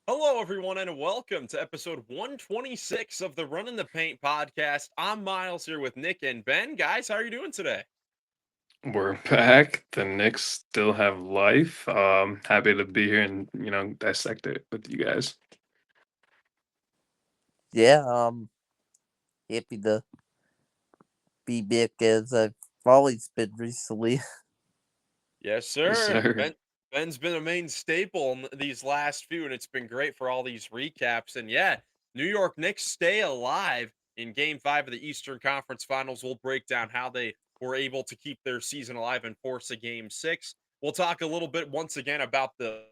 Hello, everyone, and welcome to episode 126 of the Run in the Paint podcast. I'm Miles here with Nick and Ben. Guys, how are you doing today? We're back. The Knicks still have life. Happy to be here and dissect it with you guys. Yeah, happy to be back as I've always been recently. Yes, Yes, sir. sir. Ben's been a main staple in these last few, and it's been great for all these recaps. And yeah, New York Knicks stay alive in Game 5 of the Eastern Conference Finals. We'll break down how they were able to keep their season alive and force a Game 6. We'll talk a little bit once again about the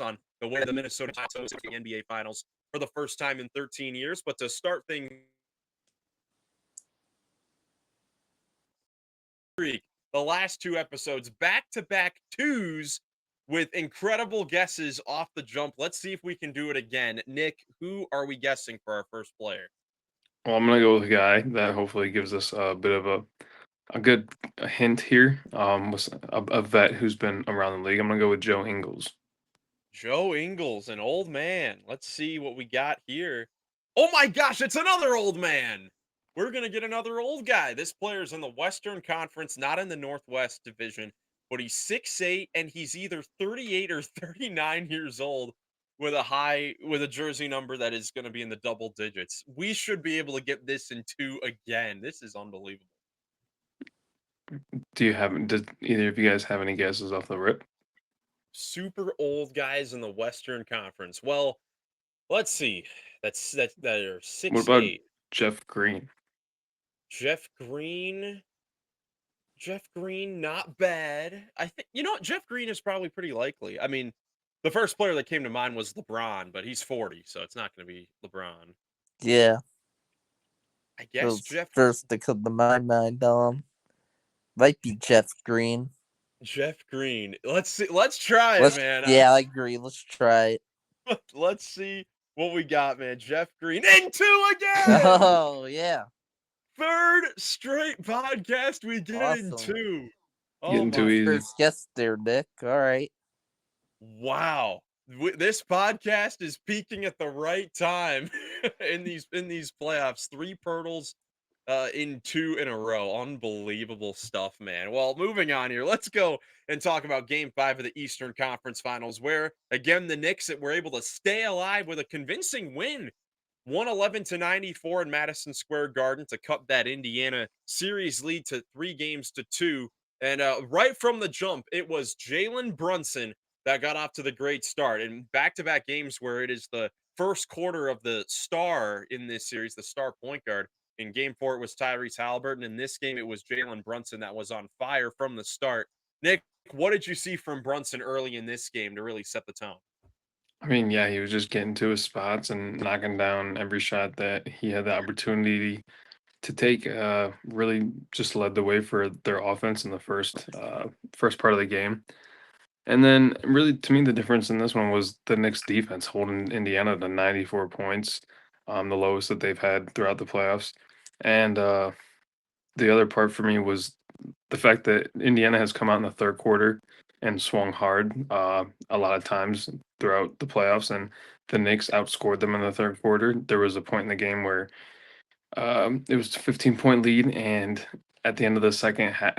on the way the Minnesota Timers hosted the NBA Finals for the first time in 13 years. But to start things, the last two episodes, back to back twos with incredible guesses off the jump. Let's see if we can do it again. Nick, who are we guessing for our first player? Well, I'm gonna go with a guy that hopefully gives us a bit of a good hint here. Was a vet who's been around the league. I'm gonna go with Joe Ingles. Joe Ingles, an old man. Let's see what we got here. Oh my gosh, it's another old man. We're going to get another old guy. This player's in the Western Conference, not in the Northwest Division, but he's 6'8", and he's either 38 or 39 years old with a jersey number that is going to be in the double digits. We should be able to get this in two again. This is unbelievable. Does either of you guys have any guesses off the rip? Super old guys in the Western Conference. Well, let's see. That are What six about eight. Jeff Green? Jeff Green. Jeff Green, not bad. I think you know what? Jeff Green is probably pretty likely. I mean, the first player that came to mind was LeBron, but he's 40, so it's not going to be LeBron. Yeah, I it guess was first to come to my mind. Might be Jeff Green. Jeff Green. Let's see. Let's try it, Let's. man. Yeah, I agree. Let's try it. Let's see what we got, man. Jeff Green and two again. Oh yeah, Third straight podcast we get in awesome. two. Oh Getting too my easy. First guess there, Nick. All right. Wow. This podcast is peaking at the right time in these playoffs. Three Pirtles in two in a row. Unbelievable stuff, man. Well, moving on here. Let's go and talk about game 5 of the Eastern Conference Finals where again the Knicks were able to stay alive with a convincing win. 111 to 94 in Madison Square Garden to cut that Indiana series lead to 3 games to 2. And right from the jump, it was Jalen Brunson that got off to the great start. And back-to-back games where it is the first quarter of the star in this series, the star point guard. In game 4, it was Tyrese Halliburton. In this game, it was Jalen Brunson that was on fire from the start. Nick, what did you see from Brunson early in this game to really set the tone? I mean, yeah, he was just getting to his spots and knocking down every shot that he had the opportunity to take. Really just led the way for their offense in the first part of the game. And then, really, to me, the difference in this one was the Knicks' defense holding Indiana to 94 points, the lowest that they've had throughout the playoffs. And the other part for me was the fact that Indiana has come out in the third quarter and swung hard a lot of times throughout the playoffs, and the Knicks outscored them in the third quarter. There was a point in the game where it was a 15-point lead, and at the end of the second half,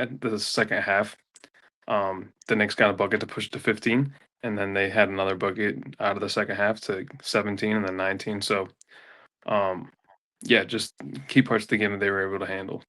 the Knicks got a bucket to push to 15, and then they had another bucket out of the second half to 17 and then 19. So, um, yeah, just key parts of the game that they were able to handle.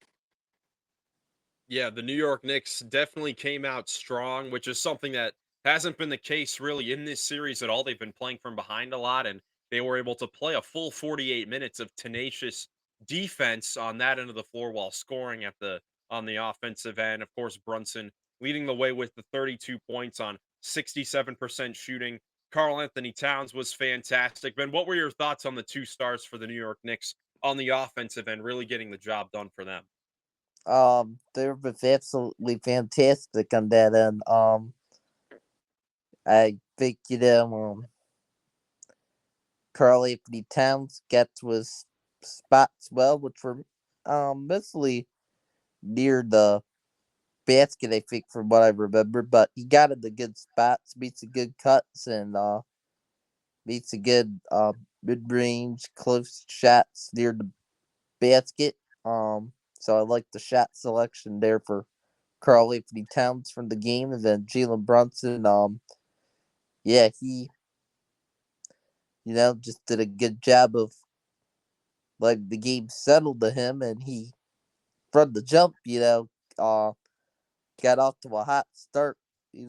Yeah, the New York Knicks definitely came out strong, which is something that hasn't been the case really in this series at all. They've been playing from behind a lot, and they were able to play a full 48 minutes of tenacious defense on that end of the floor while scoring at the on the offensive end. Of course, Brunson leading the way with the 32 points on 67% shooting. Carl Anthony Towns was fantastic. Ben, what were your thoughts on the two stars for the New York Knicks on the offensive end, really getting the job done for them? They were absolutely fantastic on that end. I think Carl Anthony Towns got to his spots well, which were mostly near the basket, I think, from what I remember. But he got in the good spots, beats the good cuts, and beats the good mid range close shots near the basket. So I like the shot selection there for Karl Anthony Towns from the game, and then Jalen Brunson. Yeah, he just did a good job of like the game settled to him, and he from the jump, got off to a hot start. He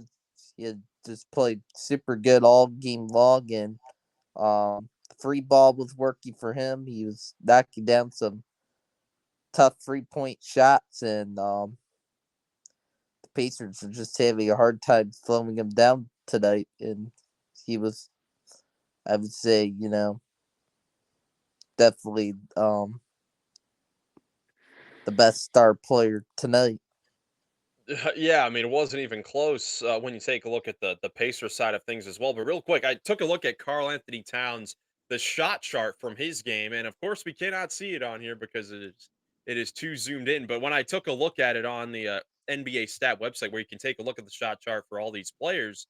had just played super good all game long, and the free ball was working for him. He was knocking down some tough 3-point shots, and the Pacers were just having a hard time slowing him down tonight. And he was, I would say, definitely the best star player tonight. Yeah, I mean, it wasn't even close when you take a look at the Pacer side of things as well. But real quick, I took a look at Carl Anthony Towns, the shot chart from his game, and of course, we cannot see it on here because it is too zoomed in. But when I took a look at it on the NBA stat website, where you can take a look at the shot chart for all these players,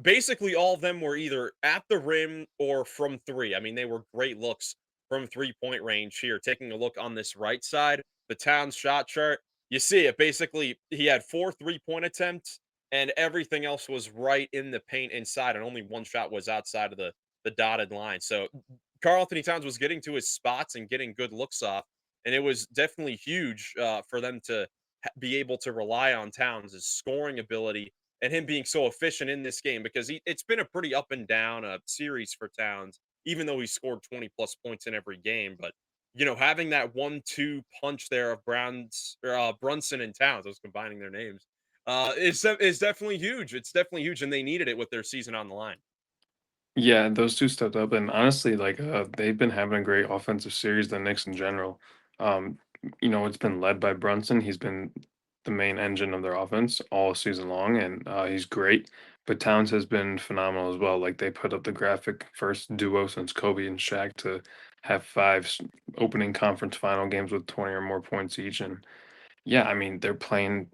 basically all of them were either at the rim or from three. I mean, they were great looks from 3-point range here. Taking a look on this right side, the Towns shot chart, you see it. Basically, he had 4 3-point attempts, and everything else was right in the paint inside, and only one shot was outside of the dotted line. So Karl Anthony Towns was getting to his spots and getting good looks off, and it was definitely huge for them to be able to rely on Towns' scoring ability and him being so efficient in this game because it's been a pretty up and down series for Towns, even though he scored 20 plus points in every game. But having that 1-2 punch there of Brunson and Towns, I was combining their names, is definitely huge. It's definitely huge, and they needed it with their season on the line. Yeah, those two stepped up, and honestly, like they've been having a great offensive series. The Knicks in general, um, it's been led by Brunson. He's been the main engine of their offense all season long, and he's great. But Towns has been phenomenal as well. Like they put up the graphic first duo since Kobe and Shaq to have opening conference final games with 20 or more points each, and yeah, I mean, they're playing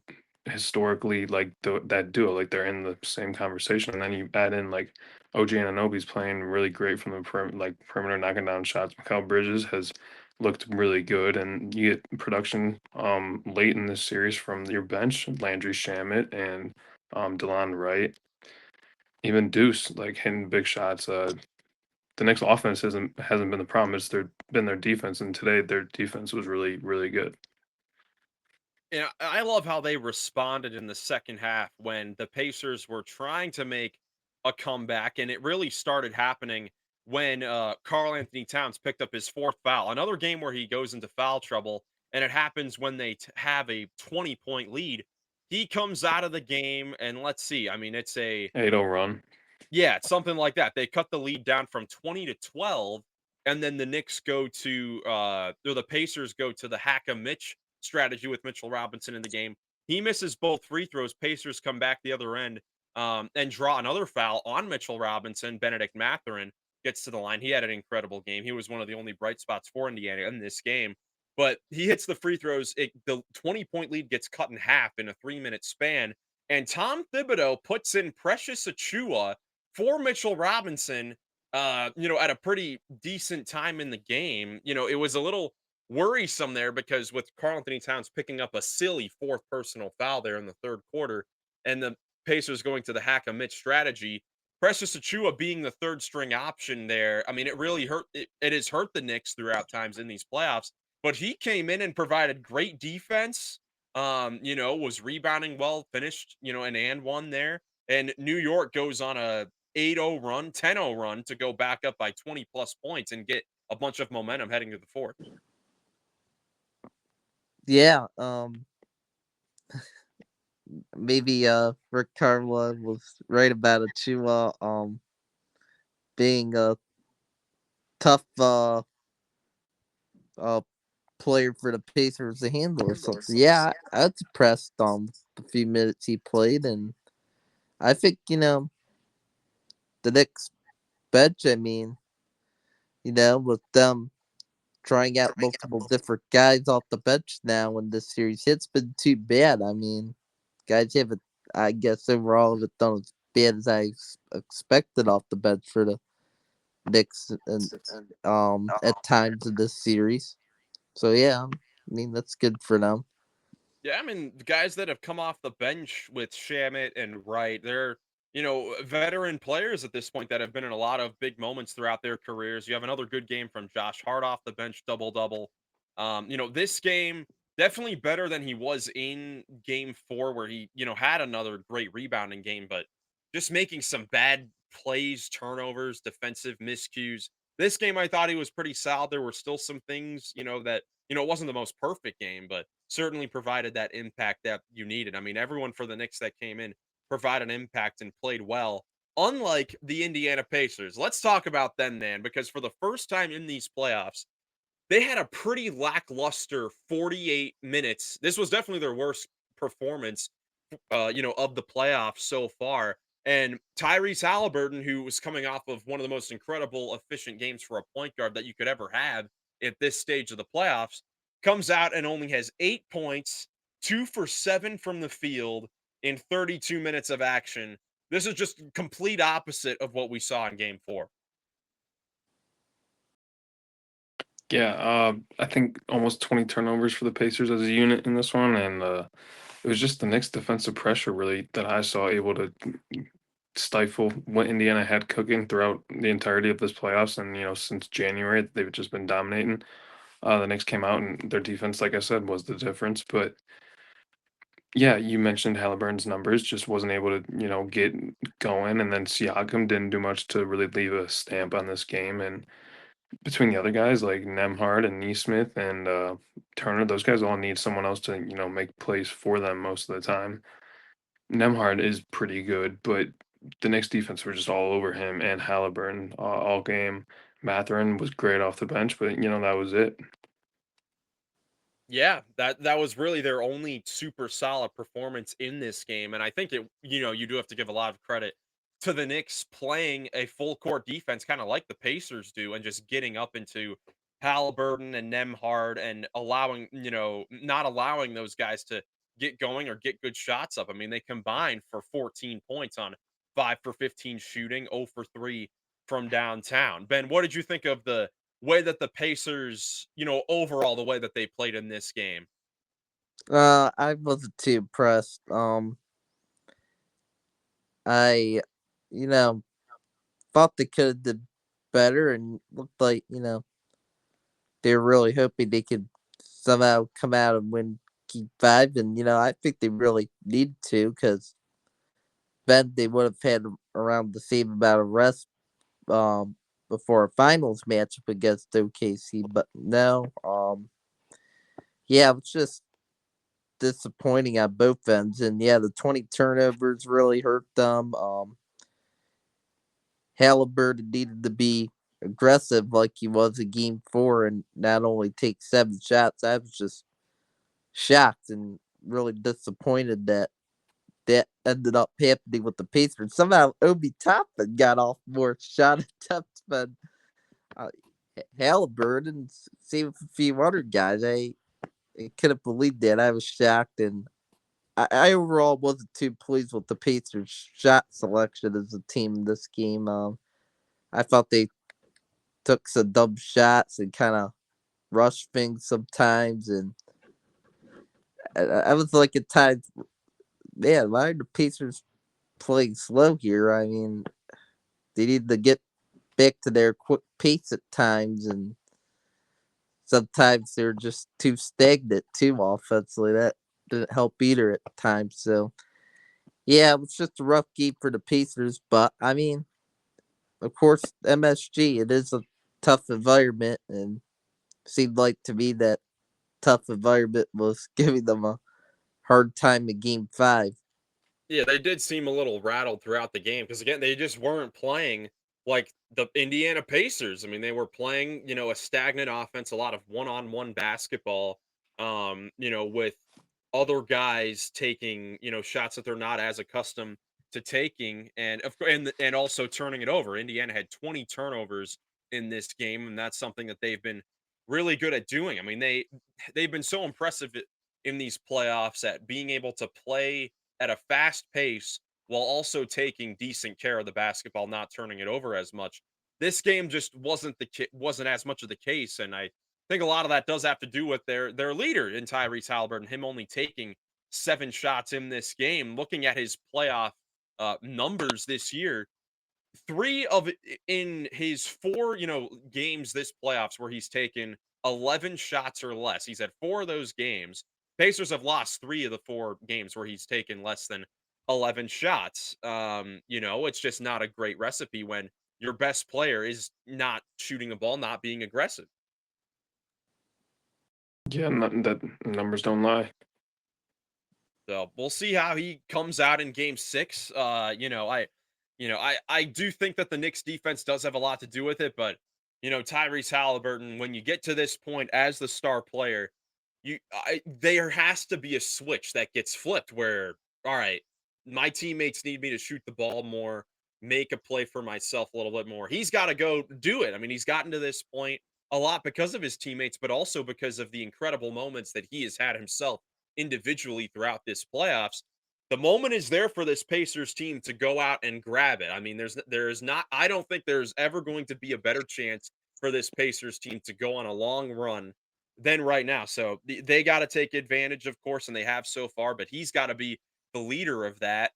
historically like that duo, like they're in the same conversation. And then you add in like OG Anunoby's playing really great from the perimeter, knocking down shots. Mikal Bridges has looked really good, and you get production late in this series from your bench, Landry Shamet and DeLon Wright, even Deuce, like hitting big shots. The next offense hasn't been the problem. It's their defense, and today their defense was really really good. Yeah, I love how they responded in the second half when the Pacers were trying to make a comeback, and it really started happening when Karl Anthony Towns picked up his fourth foul. Another game where he goes into foul trouble, and it happens when they have a 20-point lead. He comes out of the game, and let's see. I mean, it's a 8-0 run. yeah, it's something like that. They cut the lead down from 20 to 12, and then the Knicks go to or the Pacers go to the hack a Mitch strategy with Mitchell Robinson in the game. He misses both free throws. Pacers come back the other end and draw another foul on Mitchell Robinson. Benedict Mathurin gets to the line. He had an incredible game. He was one of the only bright spots for Indiana in this game. But he hits the free throws. The 20-point lead gets cut in half in a 3-minute span. And Tom Thibodeau puts in Precious Achua for Mitchell Robinson, at a pretty decent time in the game. It was a little worrisome there because with Karl Anthony Towns picking up a silly fourth personal foul there in the third quarter and the Pacers going to the hack a Mitch strategy, Precious Achua being the third string option there. I mean, it really hurt. It has hurt the Knicks throughout times in these playoffs, but he came in and provided great defense. Was rebounding well, finished, an and one there. And New York goes on a 8-0 run, 10-0 run to go back up by 20 plus points and get a bunch of momentum heading to the fourth. Yeah, maybe Rick Carla was right about it too. Being a tough uh player for the Pacers to handle or something. Yeah, I was impressed the few minutes he played, and I think the next bench. I mean, with them trying out multiple different guys off the bench now when this series hits, been too bad. I mean, guys haven't, I guess, overall haven't done as bad as I expected off the bench for the Knicks and at times in this series. So yeah, I mean that's good for them. Yeah, I mean, the guys that have come off the bench with Shamit and Wright, they're, veteran players at this point that have been in a lot of big moments throughout their careers. You have another good game from Josh Hart off the bench, double double. This game definitely better than he was in game 4, where he, had another great rebounding game, but just making some bad plays, turnovers, defensive miscues. This game, I thought he was pretty solid. There were still some things, that it wasn't the most perfect game, but certainly provided that impact that you needed. I mean, everyone for the Knicks that came in provided impact and played well, unlike the Indiana Pacers. Let's talk about them, man, because for the first time in these playoffs, they had a pretty lackluster 48 minutes. This was definitely their worst performance, of the playoffs so far. And Tyrese Halliburton, who was coming off of one of the most incredible, efficient games for a point guard that you could ever have at this stage of the playoffs, comes out and only has 8 points, 2 for 7 from the field in 32 minutes of action. This is just complete opposite of what we saw in game 4. Yeah, I think almost 20 turnovers for the Pacers as a unit in this one, and it was just the Knicks' defensive pressure really that I saw able to stifle what Indiana had cooking throughout the entirety of this playoffs, and since January they've just been dominating. The Knicks came out and their defense, like I said, was the difference. But yeah, you mentioned Halliburton's numbers, just wasn't able to get going, and then Siakam didn't do much to really leave a stamp on this game, and between the other guys like Nemhard and Neesmith and Turner, those guys all need someone else to, make plays for them most of the time. Nemhard is pretty good, but the Knicks defense were just all over him and Halliburton all game. Matherin was great off the bench, but that was it. Yeah, that was really their only super solid performance in this game, and I think you do have to give a lot of credit to the Knicks playing a full court defense, kind of like the Pacers do, and just getting up into Halliburton and Nemhard and allowing, not allowing those guys to get going or get good shots up. I mean, they combined for 14 points on 5 for 15 shooting, 0 for 3 from downtown. Ben, what did you think of the way that the Pacers, overall the way that they played in this game? I wasn't too impressed. I, you know, thought they could have did better and looked like they were really hoping they could somehow come out and win Game 5, and I think they really need to because then they would have had around the same amount of rest um before a finals matchup against OKC, but no, yeah, it's just disappointing on both ends, and yeah, the 20 turnovers really hurt them. Halliburton needed to be aggressive like he was in Game 4 and not only take 7 shots. I was just shocked and really disappointed that that ended up happening with the Pacers. Somehow Obi Toppin got off more shot attempts than uh, Halliburton. Same with a few other guys. I couldn't believe that. I was shocked, and I overall wasn't too pleased with the Pacers' shot selection as a team in this game. I thought they took some dumb shots and kind of rushed things sometimes, and I was like at times, man, why are the Pacers playing slow here? I mean, they need to get back to their quick pace at times, and sometimes they're just too stagnant too offensively. That didn't help either at times. So yeah, it was just a rough game for the Pacers, but I mean, of course, MSG, it is a tough environment, and seemed like to me that tough environment was giving them a hard time in Game 5. Yeah, they did seem a little rattled throughout the game because again, they just weren't playing like the Indiana Pacers. I mean, they were playing, a stagnant offense, a lot of one-on-one basketball, with other guys taking, shots that they're not as accustomed to taking, and of course, and also turning it over. Indiana had 20 turnovers in this game, and that's something that they've been really good at doing. I mean, they've been so impressive in these playoffs at being able to play at a fast pace while also taking decent care of the basketball, not turning it over as much. This game just wasn't as much of the case, and I think a lot of that does have to do with their leader in Tyrese Halliburton, him only taking 7 shots in this game. Looking at his playoff numbers this year, in his 4, games this playoffs where he's taken 11 shots or less. He's had 4 of those games. Pacers have lost 3 of the 4 games where he's taken less than 11 shots. It's just not a great recipe when your best player is not shooting the ball, not being aggressive. Yeah, that numbers don't lie. So we'll see how he comes out in game 6. I do think that the Knicks defense does have a lot to do with it, but Tyrese Halliburton, when you get to this point as the star player, there has to be a switch that gets flipped where, all right, my teammates need me to shoot the ball more, make a play for myself a little bit more. He's got to go do it. I mean, he's gotten to this point a lot because of his teammates, but also because of the incredible moments that he has had himself individually throughout this playoffs. The moment is there for this Pacers team to go out and grab it. I mean, there is not I don't think there's ever going to be a better chance for this Pacers team to go on a long run than right now. So they got to take advantage, of course, and they have so far, but he's got to be the leader of that,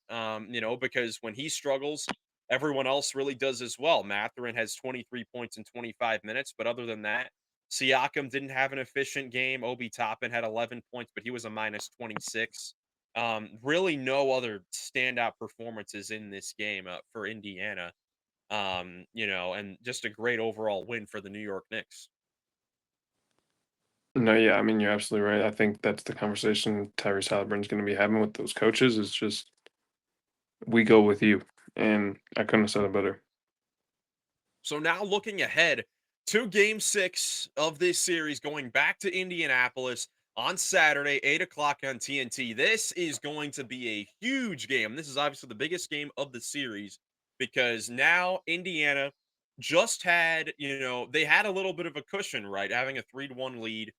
because when he struggles, everyone else really does as well. Mathurin has 23 points in 25 minutes, but other than that, Siakam didn't have an efficient game. Obi Toppin had 11 points, but he was a minus 26. Really, no other standout performances in this game for Indiana. And just a great overall win for the New York Knicks. No, yeah, I mean you're absolutely right. I think that's the conversation Tyrese Halliburton's going to be having with those coaches. Is just we go with you, and I couldn't have said it better. So now looking ahead to game 6 of this series, going back to Indianapolis on Saturday, 8 o'clock on TNT. This is going to be a huge game. This is obviously the biggest game of the series because now Indiana just had, they had a little bit of a cushion, right? Having a 3-1 lead,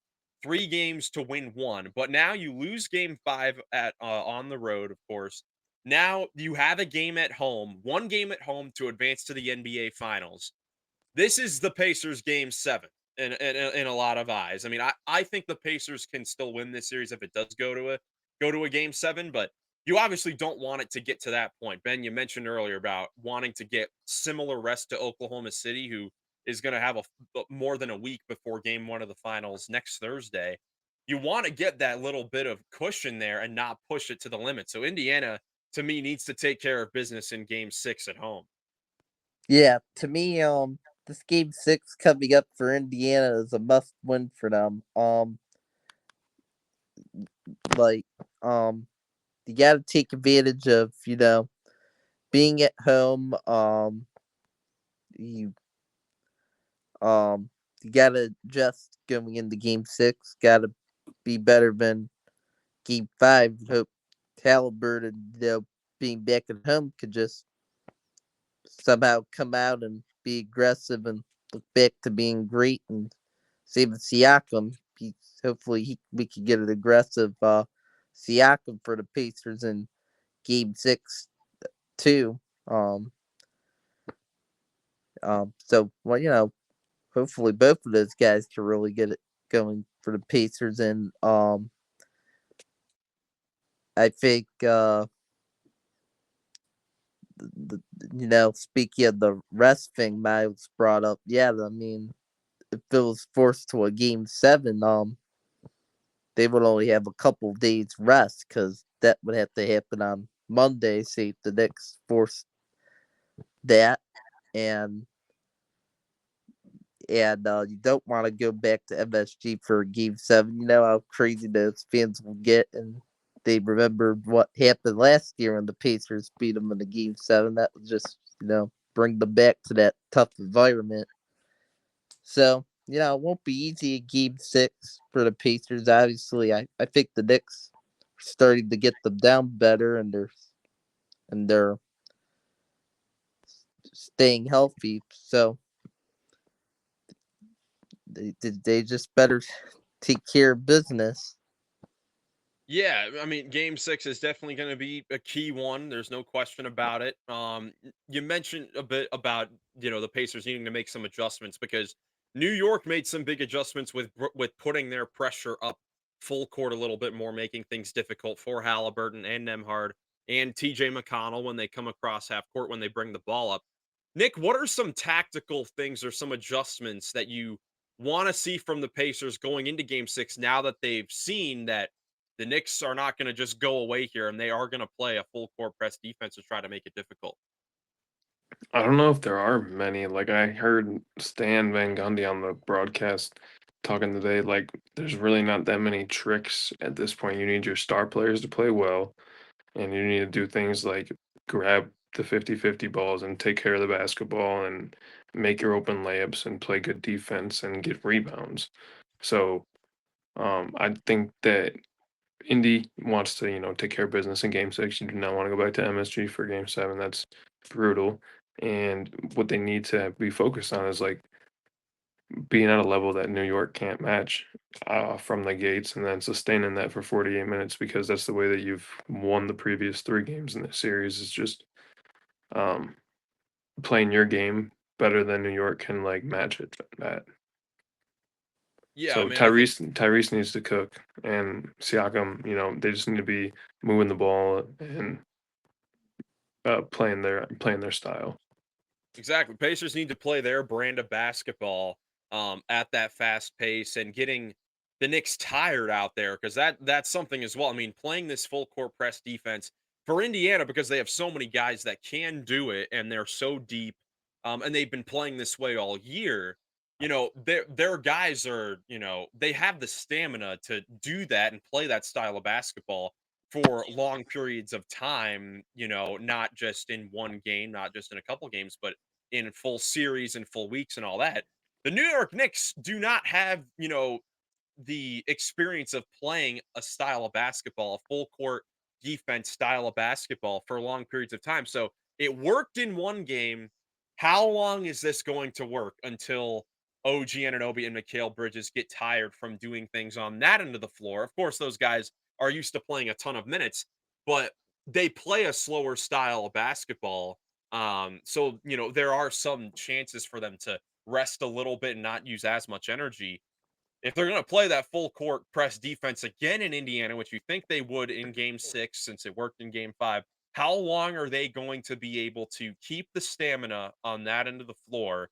3 games to win one. But now you lose game 5 at on the road, of course. Now you have a game at home, one game at home to advance to the NBA Finals. This is the Pacers game 7 in a lot of eyes. I mean, I think the Pacers can still win this series if it does go to a game 7, but you obviously don't want it to get to that point. Ben, you mentioned earlier about wanting to get similar rest to Oklahoma City, who is going to have more than a week before game 1 of the finals next Thursday. You want to get that little bit of cushion there and not push it to the limit. So Indiana, to me, needs to take care of business in game 6 at home. Yeah, to me, this game 6 coming up for Indiana is a must win for them. Like, you got to take advantage of being at home. You you got to adjust going into game 6. Got to be better than game 5. Hope Halliburton, being back at home, could just somehow come out and be aggressive and look back to being great. And same with Siakam. We could get an aggressive Siakam for the Pacers in game 6 too. Um, so well, hopefully both of those guys can really get it going for the Pacers. And I think speaking of the rest thing Miles brought up, yeah, I mean, if it was forced to a game 7, they would only have a couple days rest because that would have to happen on Monday. Say if the Knicks forced that, and you don't want to go back to MSG for game 7. You know how crazy those fans will get, and they remembered what happened last year when the Pacers beat them in the game 7. That was just bring them back to that tough environment. So it won't be easy in game 6 for the Pacers. Obviously, I think the Knicks are starting to get them down better, and they're staying healthy. So they just better take care of business. Yeah, I mean, game 6 is definitely gonna be a key one, there's no question about it. You mentioned a bit about, the Pacers needing to make some adjustments because New York made some big adjustments with putting their pressure up full court a little bit more, making things difficult for Halliburton and Nembhard and TJ McConnell when they come across half court when they bring the ball up. Nick, what are some tactical things or some adjustments that you wanna see from the Pacers going into game 6 now that they've seen that the Knicks are not gonna just go away here, and they are gonna play a full court press defense to try to make it difficult? I don't know if there are many. Like I heard Stan Van Gundy on the broadcast talking today. Like there's really not that many tricks at this point. You need your star players to play well, and you need to do things like grab the 50-50 balls and take care of the basketball and make your open layups and play good defense and get rebounds. So I think that Indy wants to, take care of business in game 6. You do not want to go back to MSG for game 7. That's brutal. And what they need to be focused on is like being at a level that New York can't match from the gates and then sustaining that for 48 minutes because that's the way that you've won the previous 3 games in this series is just um, playing your game better than New York can like match it at. Yeah, I So mean, I think Tyrese needs to cook and Siakam, they just need to be moving the ball and playing their style. exactly. Pacers need to play their brand of basketball at that fast pace and getting the Knicks tired out there because that's something as well. I mean, playing this full court press defense for Indiana because they have so many guys that can do it and they're so deep, and they've been playing this way all year. Their guys are they have the stamina to do that and play that style of basketball for long periods of time, not just in one game, not just in a couple games, but in full series and full weeks and all that. The New York Knicks do not have, the experience of playing a style of basketball, a full court defense style of basketball for long periods of time. So it worked in one game. How long is this going to work until OG Anunoby and Mikal Bridges get tired from doing things on that end of the floor? Of course, those guys are used to playing a ton of minutes, but they play a slower style of basketball. So there are some chances for them to rest a little bit and not use as much energy if they're going to play that full court press defense again in Indiana, which you think they would in game 6 since it worked in game 5, how long are they going to be able to keep the stamina on that end of the floor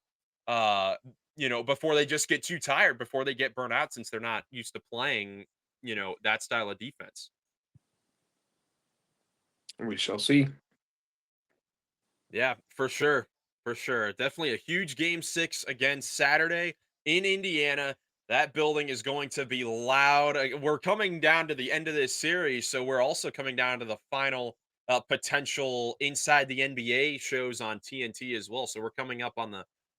before they just get too tired, before they get burnt out since they're not used to playing, that style of defense? We shall see. Yeah, for sure. For sure. Definitely a huge game 6 again Saturday in Indiana. That building is going to be loud. We're coming down to the end of this series, so we're also coming down to the final potential inside the NBA shows on TNT as well. So we're coming up on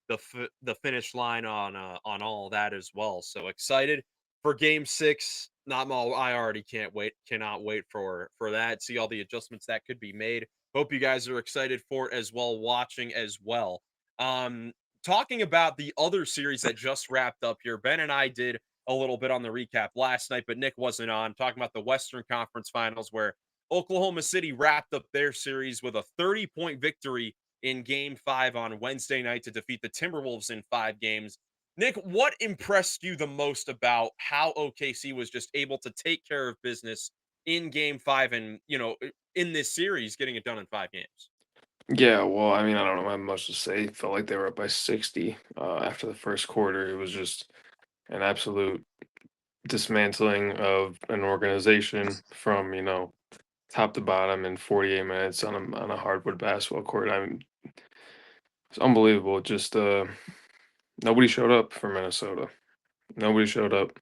the finish line on all that as well. So excited for game 6. Not all I already cannot wait for that. See all the adjustments that could be made. Hope you guys are excited for it as well, watching as well. Um, Talking about the other series that just wrapped up here, Ben and I did a little bit on the recap last night, but Nick wasn't on. Talking about the Western Conference Finals, where Oklahoma City wrapped up their series with a 30-point victory in game 5 on Wednesday night to defeat the Timberwolves in 5 games. Nick, what impressed you the most about how OKC was just able to take care of business in game 5 and, in this series, getting it done in 5 games? Yeah, well, I mean, I don't know how much to say. Felt like they were up by 60 after the first quarter. It was just an absolute dismantling of an organization from, top to bottom in 48 minutes on a hardwood basketball court. I mean, it's unbelievable. Just nobody showed up for Minnesota. Nobody showed up,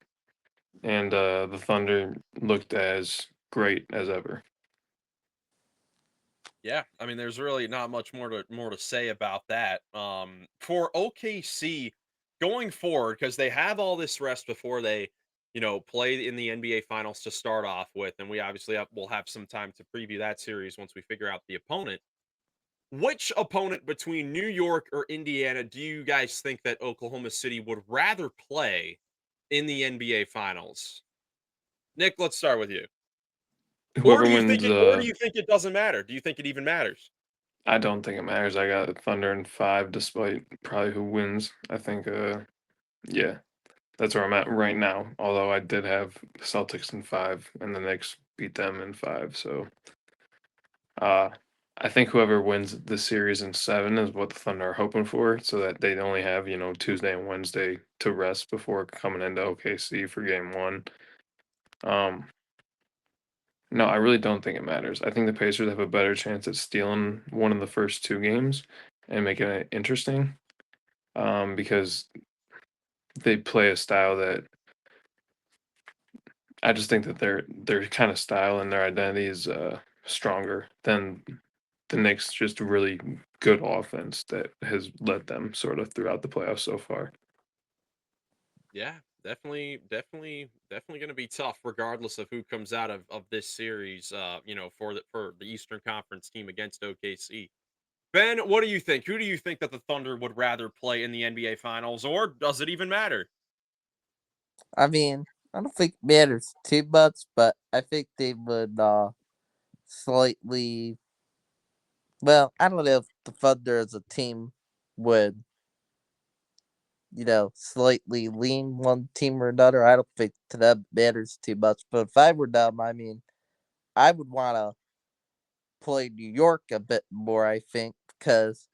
and the Thunder looked as great as ever. Yeah, I mean, there's really not much more to say about that. For OKC going forward, because they have all this rest before they, play in the NBA Finals to start off with, and we obviously will have some time to preview that series once we figure out the opponent. Which opponent between New York or Indiana do you guys think that Oklahoma City would rather play in the NBA Finals? Nick, let's start with you. whoever wins, Or do you think it doesn't matter? Do you think it even matters? I don't think it matters. I got Thunder in 5, despite probably who wins. I think, yeah, that's where I'm at right now. Although I did have Celtics in 5, and the Knicks beat them in 5. So, uh, I think whoever wins the series in 7 is what the Thunder are hoping for, so that they only have Tuesday and Wednesday to rest before coming into OKC for Game 1. Um, no, I really don't think it matters. I think the Pacers have a better chance at stealing one of the first 2 games and making it interesting. Because they play a style that I just think that their kind of style and their identity is stronger than the Knicks' just really good offense that has led them sort of throughout the playoffs so far. Yeah, definitely going to be tough, regardless of who comes out of this series. For the Eastern Conference team against OKC. Ben, what do you think? Who do you think that the Thunder would rather play in the NBA Finals, or does it even matter? I mean, I don't think it matters too much, but I think they would slightly. Well, I don't know if the Thunder as a team would, slightly lean one team or another. I don't think to them it matters too much. But if I were them, I mean, I would want to play New York a bit more. I think because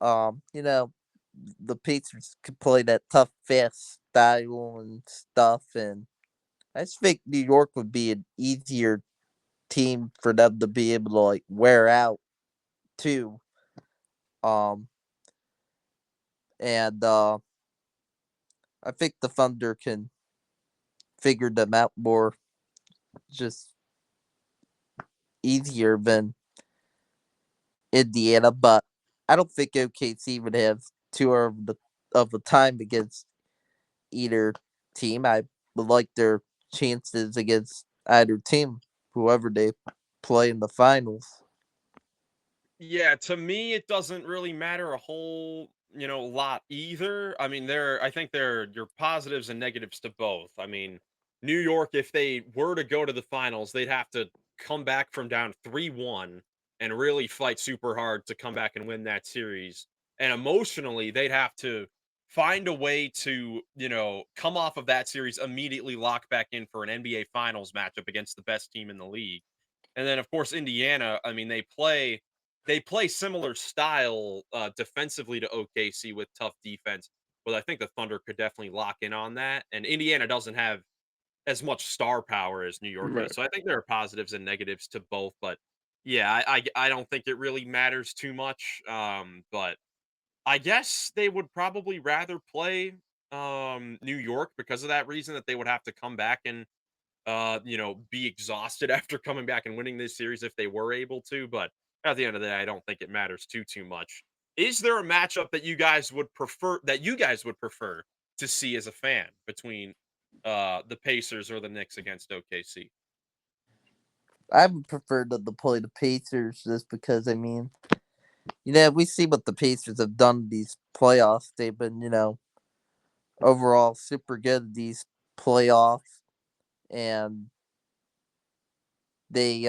the Pacers could play that tough, fast style and stuff, and I just think New York would be an easier team for them to be able to like wear out too. Um, and I think the Thunder can figure them out more, just easier than Indiana. But I don't think OKC would have two of the time against either team. I would like their chances against either team, whoever they play in the finals. Yeah, to me, it doesn't really matter a whole, lot either. I mean, I think there your positives and negatives to both. I mean, New York, if they were to go to the finals, they'd have to come back from down 3-1 and really fight super hard to come back and win that series. And emotionally, they'd have to find a way to, come off of that series, immediately lock back in for an NBA Finals matchup against the best team in the league. And then, of course, Indiana, I mean, they play similar style defensively to OKC with tough defense, but I think the Thunder could definitely lock in on that. And Indiana doesn't have as much star power as New York Right. does, so I think there are positives and negatives to both. But yeah, I don't think it really matters too much. But I guess they would probably rather play New York because of that reason, that they would have to come back and be exhausted after coming back and winning this series if they were able to. But at the end of the day, I don't think it matters too much. Is there a matchup that you guys would prefer to see as a fan between the Pacers or the Knicks against OKC? I would prefer to play the Pacers just because, I mean, we see what the Pacers have done in these playoffs. They've been, overall super good at these playoffs, and they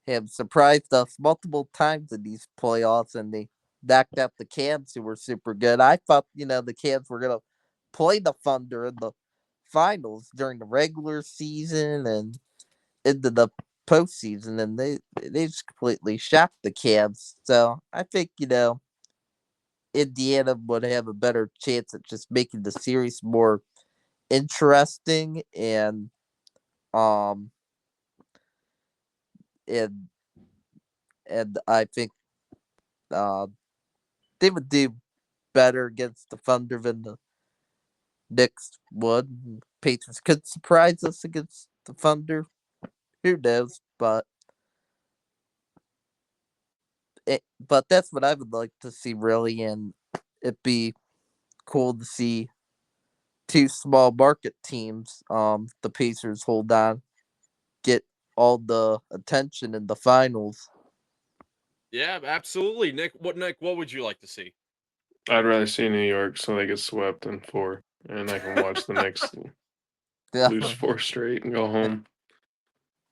have surprised us multiple times in these playoffs, and they backed up the Cavs, who were super good. I thought, the Cavs were going to play the Thunder in the finals during the regular season and into the postseason, and they just completely shocked the Cavs. So I think, Indiana would have a better chance at just making the series more interesting, um and I think uh they would do better against the Thunder than the Knicks would. Patriots could surprise us against the Thunder. Who knows? But that's what I would like to see really, and it'd be cool to see two small market teams, the Pacers hold on, get all the attention in the finals. Yeah, absolutely. Nick, what would you like to see? I'd rather see New York so they get swept in 4, and I can watch the Knicks Yeah. lose 4 straight and go home.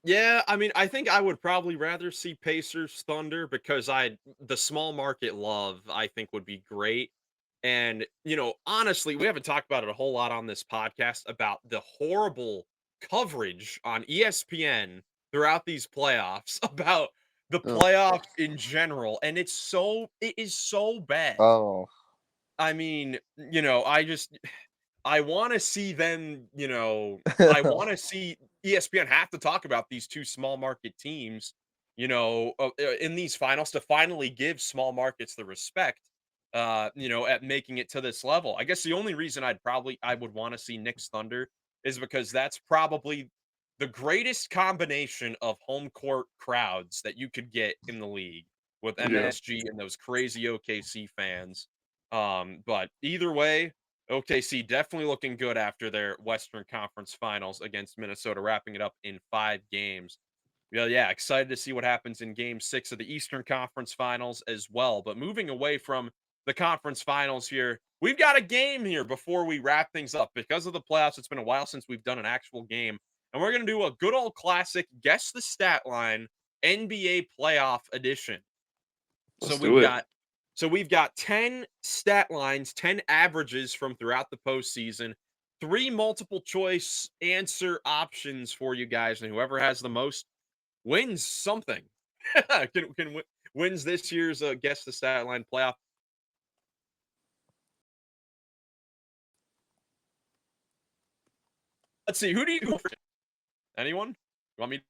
Yeah, I mean, I think I would probably rather see Pacers Thunder because the small market love I think would be great. And, honestly, we haven't talked about it a whole lot on this podcast about the horrible coverage on ESPN throughout these playoffs about the Ugh. playoffs in general. And it is so bad. Oh, I mean, I want to see them, I want to see ESPN have to talk about these two small market teams, in these finals to finally give small markets the respect, at making it to this level. I guess the only reason I would want to see Knicks Thunder is because that's probably the greatest combination of home court crowds that you could get in the league with Yeah. MSG and those crazy OKC fans. But either way, OKC definitely looking good after their Western Conference Finals against Minnesota, wrapping it up in 5 games. Yeah, excited to see what happens in Game 6 of the Eastern Conference Finals as well. But moving away from the conference finals here, we've got a game here before we wrap things up. Because of the playoffs, it's been a while since we've done an actual game. And we're going to do a good old classic Guess the Stat Line NBA Playoff Edition. So Let's we've do it. got so we've got 10 stat lines, 10 averages from throughout the postseason, 3 multiple choice answer options for you guys, and whoever has the most wins something. Wins this year's guess the stat line playoff. Let's see, who do you go for? Anyone? You want me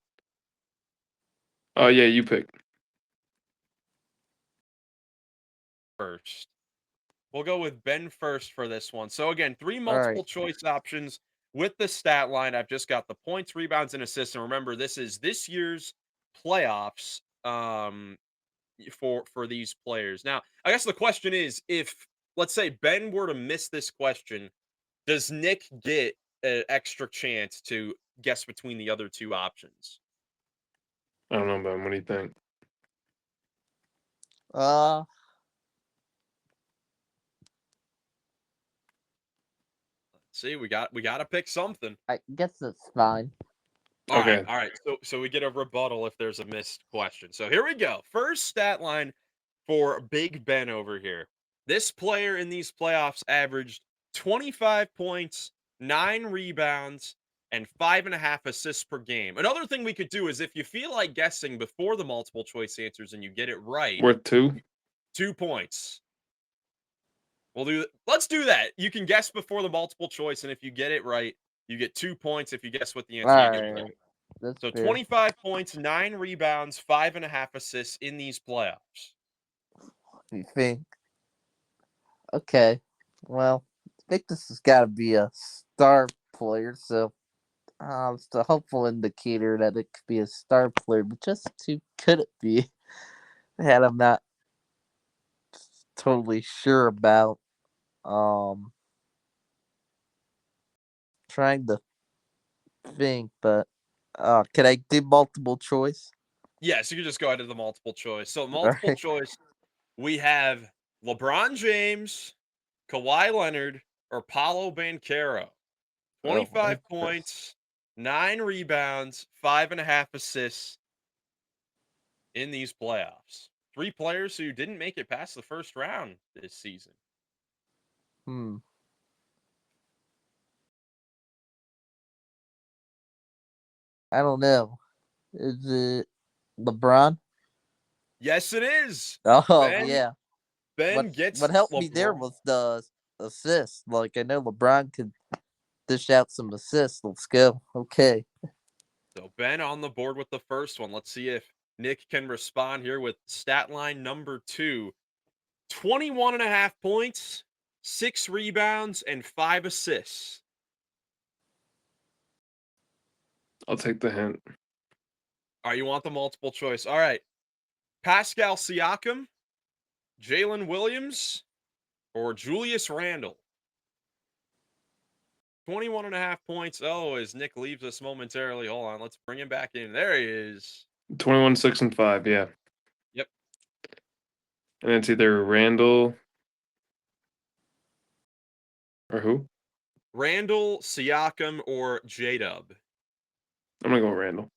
Oh yeah, you pick. first? We'll go with Ben first for this one. So again, 3 all right. multiple choice options with the stat line. I've just got the points, rebounds, and assists. And remember, this is this year's playoffs for these players. Now, I guess the question is, if let's say Ben were to miss this question, does Nick get an extra chance to guess between the other 2 options? I don't know, Ben. What do you think? Uh, See, we got to pick something. I guess that's fine. All right, Okay. all right. So we get a rebuttal if there's a missed question. So here we go. First stat line for Big Ben over here. This player in these playoffs averaged 25 points, 9 rebounds, and 5.5 assists per game. Another thing we could do is if you feel like guessing before the multiple choice answers and you get it right, Worth 2? 2 points. Let's do that. You can guess before the multiple choice, and if you get it right, you get 2 points. If you guess what the All answer, you get right, 1. that's So fair. 25 points, 9 rebounds, 5.5 assists in these playoffs. You think? Okay. Well, I think this has got to be a star player, so it's a hopeful indicator that it could be a star player. But just who could it be? That I'm not totally sure about. Um, trying to think, but can I do multiple choice? Yes, you can just go ahead to the multiple choice. So All multiple right. choice, we have LeBron James, Kawhi Leonard, or Paolo Banchero. Oh, 25 interesting. points, 9 rebounds, 5.5 assists in these playoffs. 3 players who didn't make it past the first round this season. Hmm. I don't know. Is it LeBron? Yes, it is. Oh Ben yeah. Ben What gets helped me there LeBron. was the assist. Like I know LeBron could dish out some assists. Let's go. Okay. So Ben on the board with the first one. Let's see if Nick can respond here with stat line number 2. 21.5 points, 6 rebounds, and 5 assists. I'll take the hint. All right, you want the multiple choice. All right. Pascal Siakam, Jalen Williams, or Julius Randle. 21.5 points. Oh, as Nick leaves us momentarily. Hold on. Let's bring him back in. There he is. 21, 6, and 5. Yeah. Yep. And it's either Randall or who? Randall, Siakam, or J Dub. I'm gonna go with Randall.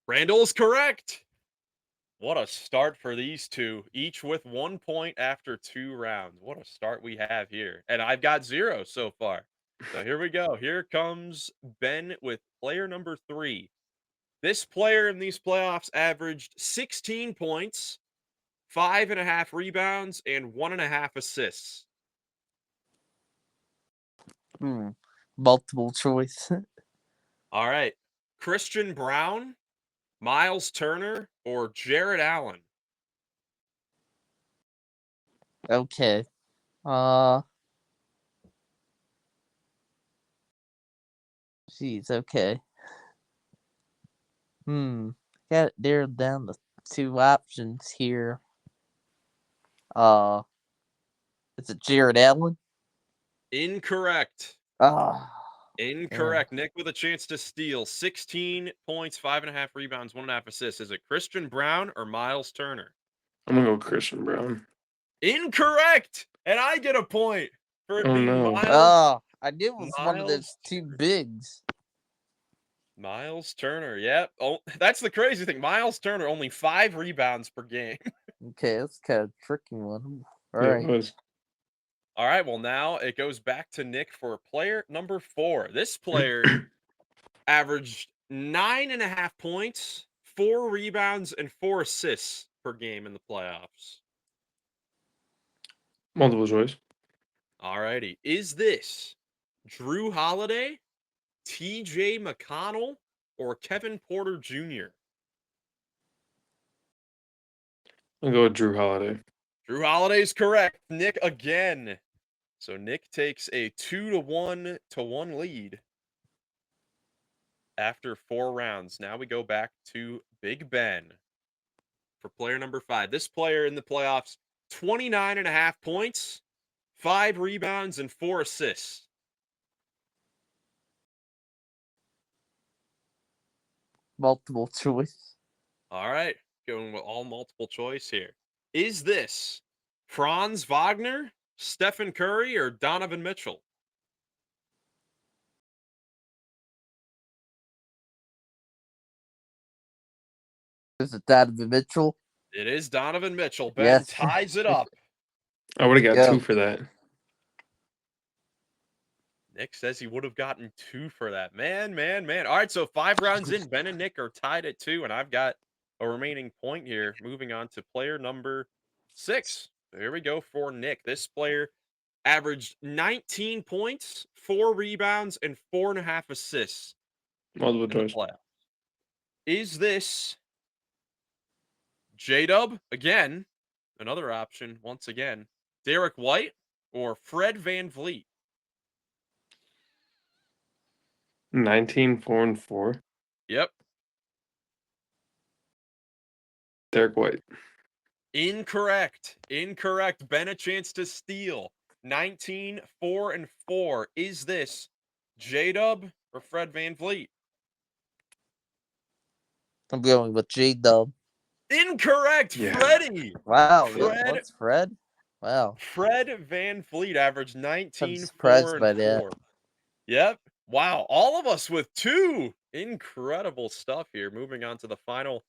Randall is correct. What a start for these two, each with 1 point after 2 rounds. What a start we have here. And I've got 0 so far. So here we go. Here comes Ben with player number 3. This player in these playoffs averaged 16 points, 5.5 rebounds, and 1.5 assists. Multiple choice. All right. Christian Brown, Miles Turner, or Jared Allen? Okay. Jeez, okay. Got it narrowed down to 2 options here. Is it Jared Allen? Incorrect. Ah, Incorrect. Nick with a chance to steal. 16 points, 5.5 rebounds, 1.5 assists. Is it Christian Brown or Miles Turner? I'm gonna go Christian Brown. Incorrect. And I get a point for it Oh, being no. I knew it was one of those 2 bigs. Miles Turner. Yep. Oh, that's the crazy thing. Miles Turner only 5 rebounds per game. Okay, that's kind of a tricky one. All Yeah, right. it was. All right. Well, now it goes back to Nick for player number 4. This player averaged 9.5 points, 4 rebounds, and 4 assists per game in the playoffs. Multiple choice. All righty. Is this Drew Holiday, TJ McConnell, or Kevin Porter Jr.? I'll go with Drew Holiday. Drew Holiday's correct. Nick again. So Nick takes a 2-1 lead after 4 rounds. Now we go back to Big Ben for player number 5. This player in the playoffs, 29.5 points, 5 rebounds, and 4 assists. Multiple choice. All right. Going with all multiple choice here. Is this Franz Wagner, Stephen Curry, or Donovan Mitchell? Is it Donovan Mitchell? It is Donovan Mitchell. Ben Yes. ties it up. I would have got Go. 2 for that. Nick says he would have gotten 2 for that. Man. All right, so 5 rounds in. Ben and Nick are tied at 2, and I've got a remaining point here. Moving on to player number 6. So here we go for Nick. This player averaged 19 points, 4 rebounds, and 4.5 assists Multiple in the choice. playoffs. Is this J-Dub? Again, another option once again. Derek White or Fred VanVleet? 19, 4, and 4. Yep. Derek White. Incorrect. Ben, a chance to steal. 19, 4, and 4. Is this J-Dub or Fred VanVleet? I'm going with J-Dub. Incorrect. Yeah. Freddie. Wow. Fred- What's Fred? Wow. Fred VanVleet averaged 19, I'm surprised 4, by and that. 4. Yep. Wow. All of us with 2. Incredible stuff here. Moving on to the final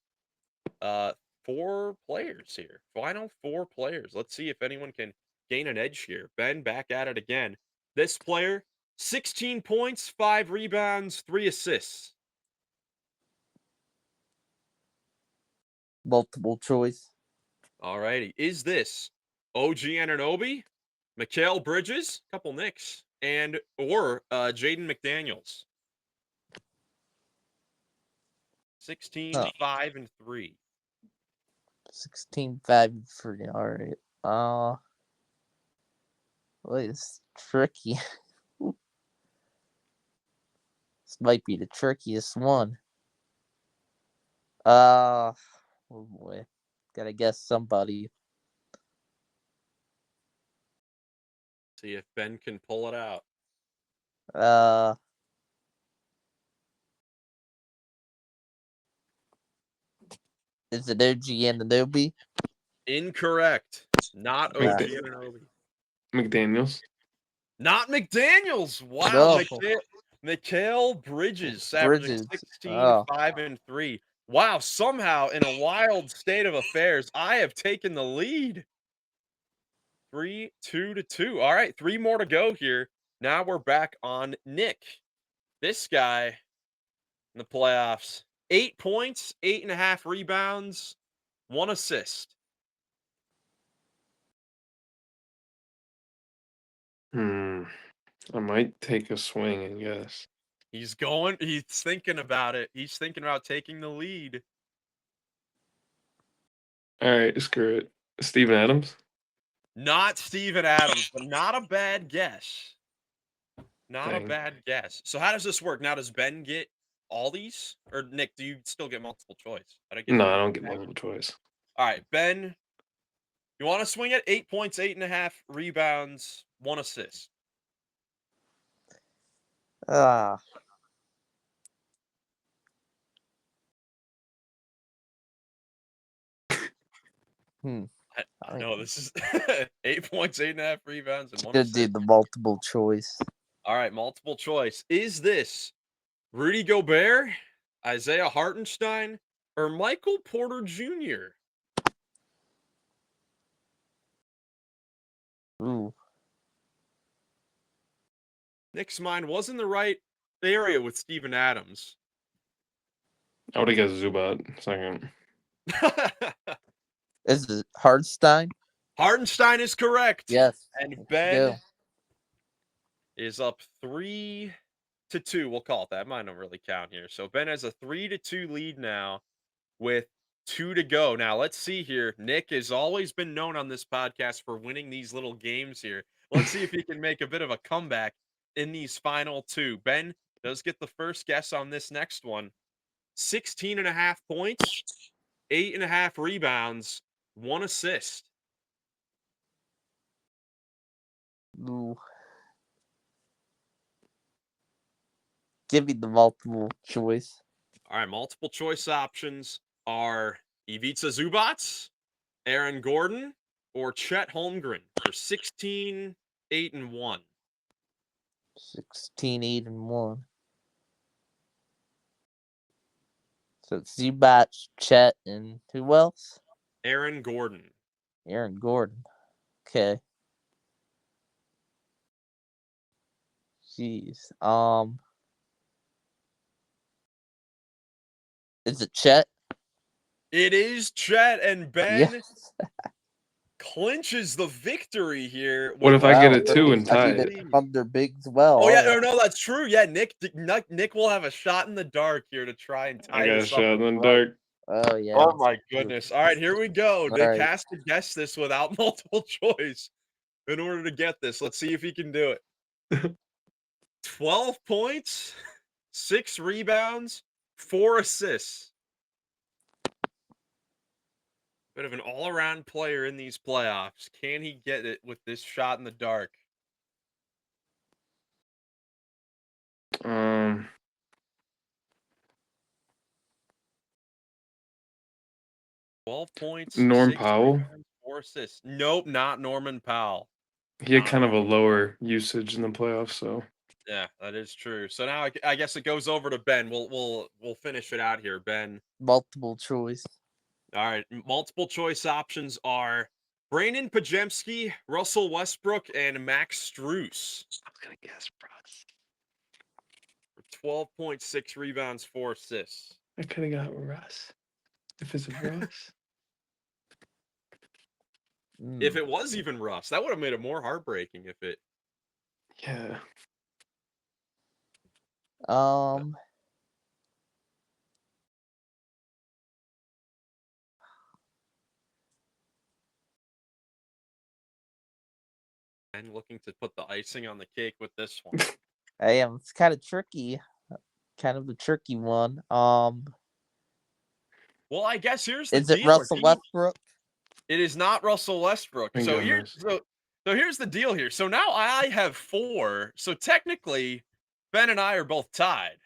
4 players here. Final 4 players. Let's see if anyone can gain an edge here. Ben, back at it again. This player, 16 points, 5 rebounds, 3 assists. Multiple choice. All righty. Is this OG Anunoby, Mikal Bridges, couple Knicks, or Jaden McDaniels? 16, 5, and 3. 16, 5, and 3. All right. Wait, it's tricky. This might be the trickiest one. Oh boy. Gotta guess somebody. See if Ben can pull it out. Is it OG Anunoby? Incorrect. Not OG Anunoby. McDaniels. Not McDaniels. Wow. No. Mikal Bridges, averaging 16, 5, and 3. Wow, somehow in a wild state of affairs, I have taken the lead. 3-2. All right, 3 more to go here. Now we're back on Nick. This guy in the playoffs, 8 points, 8.5 rebounds, 1 assist. I might take a swing, I guess. He's thinking about it. He's thinking about taking the lead. All right, screw it. Steven Adams? Not Steven Adams, but not a bad guess. Not a Dang. bad guess. So how does this work? Now does Ben get all these? Or Nick, do you still get multiple choice? No, I don't get multiple choice. All right, Ben, you want to swing it? 8 points, 8.5 rebounds, 1 assist. Ah, I know this is 8 points, 8.5 rebounds, and 1 should do assist. the multiple choice. All right, multiple choice. Is this Rudy Gobert, Isaiah Hartenstein, or Michael Porter Jr.? Ooh, Nick's mind was in the right area with Steven Adams. I would have guessed Zubat second. is it Hardstein? Hartenstein is correct. Yes. And Let's Ben go. is up 3-2. We'll call it that. Mine don't really count here. So Ben has a 3-2 lead now with 2 to go. Now let's see here. Nick has always been known on this podcast for winning these little games here. Let's see if he can make a bit of a comeback in these final 2. Ben does get the first guess on this next one. 16.5 points, 8.5 rebounds, 1 assist. Ooh. Give me the multiple choice. All right, multiple choice options are Ivica Zubac, Aaron Gordon, or Chet Holmgren for 16, 8, and 1. 16, 8, and 1. So it's Zubac, Chet, and who else? Aaron Gordon. Aaron Gordon. Okay. Jeez. Is it Chet? It is Chet, and Ben Yes. clinches the victory here. What with if I get a a 2 and 3-2 tie I need it? it lead. from their bigs well. Oh, yeah, All right. no, that's true. Yeah, Nick will have a shot in the dark here to try and I tie got a this up. shot in the right. dark. Oh, yeah. Oh, my goodness. All right, here we go. Nick right. has to guess this without multiple choice in order to get this. Let's see if he can do it. 12 points, 6 rebounds, 4 assists. Bit of an all-around player in these playoffs. Can he get it with this shot in the dark? Um, 12 points, Norm 6 Powell. rebounds, 4 assists. Nope, not Norman Powell. He had Not kind of a Norman. lower usage in the playoffs, so Yeah, that is true. So now I guess it goes over to Ben. We'll finish it out here, Ben. Multiple choice. All right, multiple choice options are Brandon Pajemski, Russell Westbrook, and Max Strus. I was gonna guess Russ. 12.6 rebounds, 4 assists. I could have got Russ. If it's Russ. If it was even Russ, that would have made it more heartbreaking if it. Yeah. And looking to put the icing on the cake with this one. I am. It's kind of tricky. Kind of a tricky one. Well, I guess here's the Is deal. it Russell Westbrook? It is not Russell Westbrook. Thank So goodness. here's the deal here. So now I have 4. So technically, Ben and I are both tied.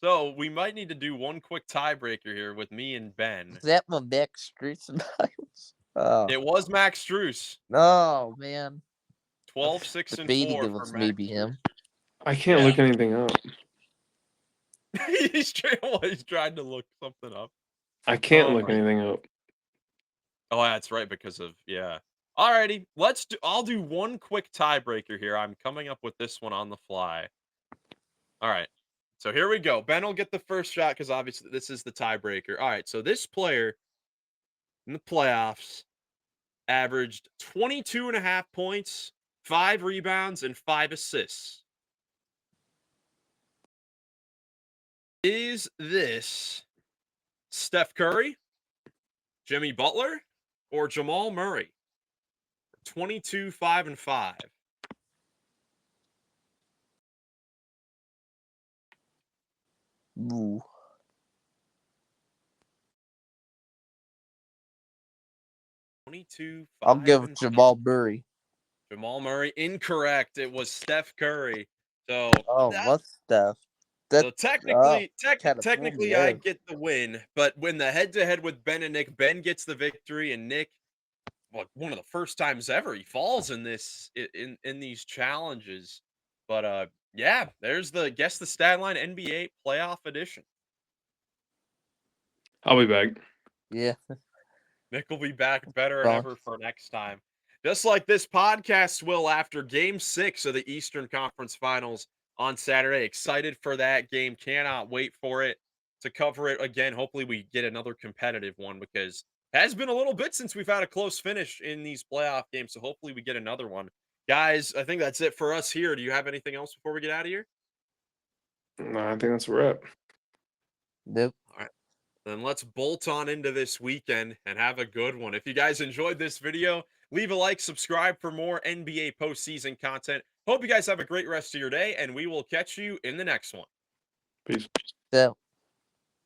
So we might need to do one quick tiebreaker here with me and Ben. Is that one Max Strus? Oh. It was Max Strus. Oh man. 12, 6, and Debating 4 it for was Max maybe Strus. him. I can't Yeah. look anything up. He's trying to look something up. I can't Oh look my. anything up. Oh, that's right, because of yeah. Alrighty, let's do. I'll do one quick tiebreaker here. I'm coming up with this one on the fly. All right, so here we go. Ben will get the first shot because obviously this is the tiebreaker. All right, so this player in the playoffs averaged 22 and a half points, 5 rebounds, and 5 assists. Is this Steph Curry, Jimmy Butler, or Jamal Murray? 22, 5, and 5. Ooh. 22, I'll 5, give and 5. Jamal Murray. Jamal Murray, incorrect. It was Steph Curry. So Oh, that what stuff? That so kind of fooled me technically I there. get the win, but when the head to head with Ben and Nick, Ben gets the victory, and Nick, well, one of the first times ever he falls in this in these challenges. But yeah, there's the guess the stat line NBA playoff edition. I'll be back. Yeah. Nick will be back better than Wrong. ever for next time. Just like this podcast will after game 6 of the Eastern Conference Finals on Saturday. Excited for that game. Cannot wait for it to cover it again. Hopefully, we get another competitive one because it has been a little bit since we've had a close finish in these playoff games. So hopefully, we get another one. Guys, I think that's it for us here. Do you have anything else before we get out of here? No, I think that's a wrap. Nope. All right. Then let's bolt on into this weekend and have a good one. If you guys enjoyed this video, leave a like, subscribe for more NBA postseason content. Hope you guys have a great rest of your day, and we will catch you in the next one. Peace. So.